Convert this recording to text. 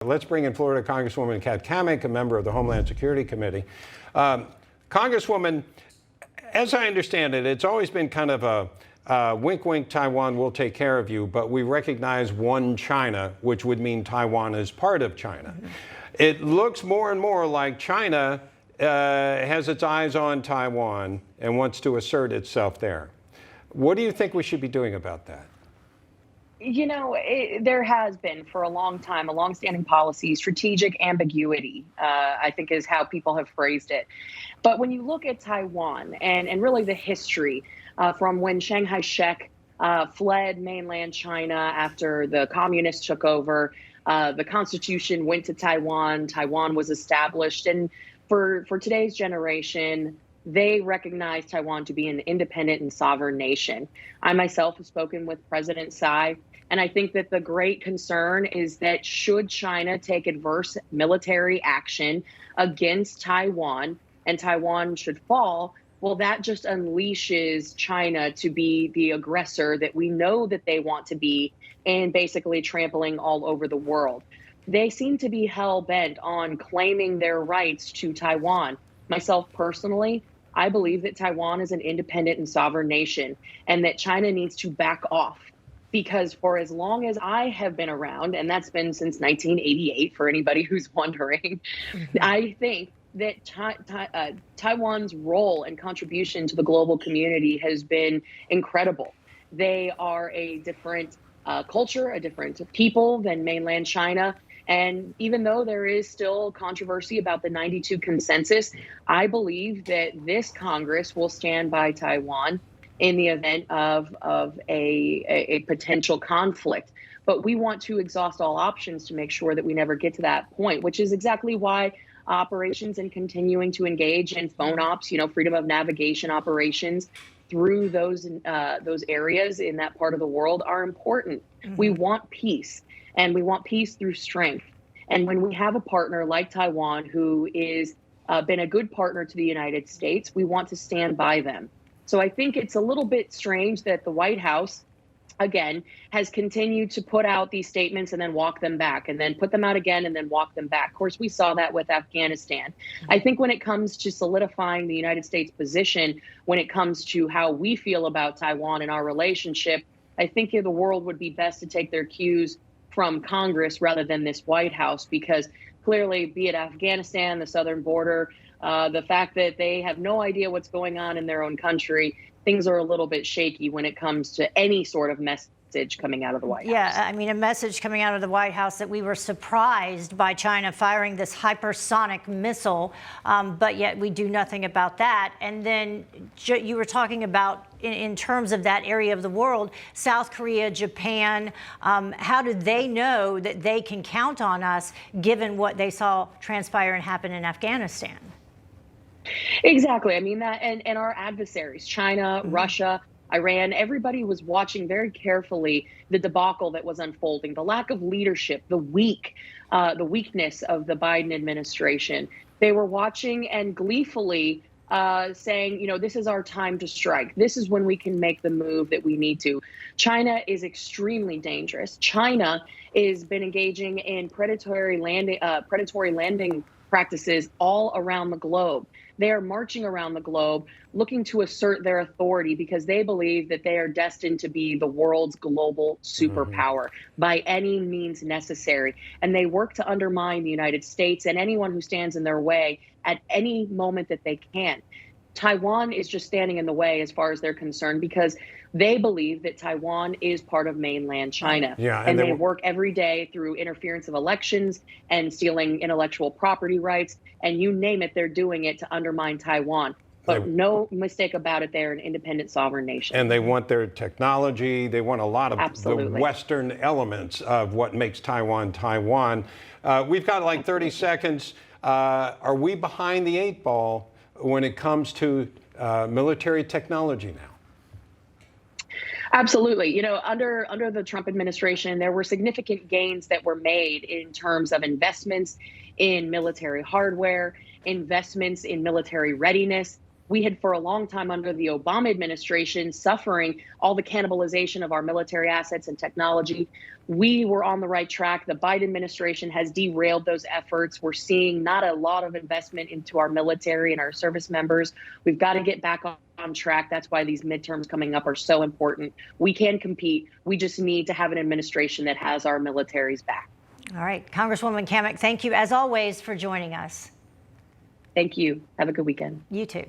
Let's bring in Florida Congresswoman Kat Cammack, a member of the Homeland Security Committee. Congresswoman, as I understand it, it's always been kind of a wink, wink, Taiwan will take care of you, but we recognize one China, which would mean Taiwan is part of China. Mm-hmm. It looks more and more like China has its eyes on Taiwan and wants to assert itself there. What do you think we should be doing about that? You know, there has been for a long time a longstanding policy, strategic ambiguity, I think is how people have phrased it. But when you look at Taiwan and really the history from when Chiang Kai-shek fled mainland China after the communists took over, the Constitution went to Taiwan, Taiwan was established. And for today's generation, they recognize Taiwan to be an independent and sovereign nation. I myself have spoken with President Tsai, and I think that the great concern is that should China take adverse military action against Taiwan and Taiwan should fall, well, that just unleashes China to be the aggressor that we know that they want to be and basically trampling all over the world. They seem to be hell-bent on claiming their rights to Taiwan. Myself personally, I believe that Taiwan is an independent and sovereign nation and that China needs to back off. Because for as long as I have been around, and that's been since 1988 for anybody who's wondering, I think that Taiwan's role and contribution to the global community has been incredible. They are a different culture, a different people than mainland China. And even though there is still controversy about the 92 consensus, I believe that this Congress will stand by Taiwan in the event of a potential conflict. But we want to exhaust all options to make sure that we never get to that point, which is exactly why operations and continuing to engage in phone ops, freedom of navigation operations through those areas in that part of the world are important. Mm-hmm. We want peace, and we want peace through strength. And when we have a partner like Taiwan who is been a good partner to the United States, we want to stand by them. So I think it's a little bit strange that the White House, again, has continued to put out these statements and then walk them back and then put them out again and then walk them back. Of course, we saw that with Afghanistan. I think when it comes to solidifying the United States position, when it comes to how we feel about Taiwan and our relationship, I think the world would be best to take their cues from Congress rather than this White House, because clearly, be it Afghanistan, the southern border, the fact that they have no idea what's going on in their own country, things are a little bit shaky when it comes to any sort of message coming out of the White House. Yeah, I mean, a message coming out of the White House that we were surprised by China firing this hypersonic missile, but yet we do nothing about that. And then you were talking about, in terms of that area of the world, South Korea, Japan, how do they know that they can count on us given what they saw transpire and happen in Afghanistan? Exactly. I mean, that and our adversaries, China, mm-hmm. Russia, Iran, everybody was watching very carefully the debacle that was unfolding, the lack of leadership, the weakness of the Biden administration. They were watching and gleefully saying, this is our time to strike. This is when we can make the move that we need to. China is extremely dangerous. China has been engaging in predatory landing practices all around the globe. They are marching around the globe looking to assert their authority because they believe that they are destined to be the world's global superpower by any means necessary. And they work to undermine the United States and anyone who stands in their way at any moment that they can. Taiwan is just standing in the way as far as they're concerned because they believe that Taiwan is part of mainland China. Yeah, and they work every day through interference of elections and stealing intellectual property rights. And you name it, they're doing it to undermine Taiwan. But no mistake about it, they're an independent sovereign nation. And they want their technology. They want a lot of the Western elements of what makes Taiwan, Taiwan. We've got like 30 seconds. Are we behind the 8 ball when it comes to military technology now? Absolutely. Under the Trump administration, there were significant gains that were made in terms of investments in military hardware, investments in military readiness. We had for a long time under the Obama administration suffering all the cannibalization of our military assets and technology. We were on the right track. The Biden administration has derailed those efforts. We're seeing not a lot of investment into our military and our service members. We've got to get back on track. That's why these midterms coming up are so important. We can compete. We just need to have an administration that has our militaries back. All right, Congresswoman Cammack, thank you as always for joining us. Thank you. Have a good weekend. You too.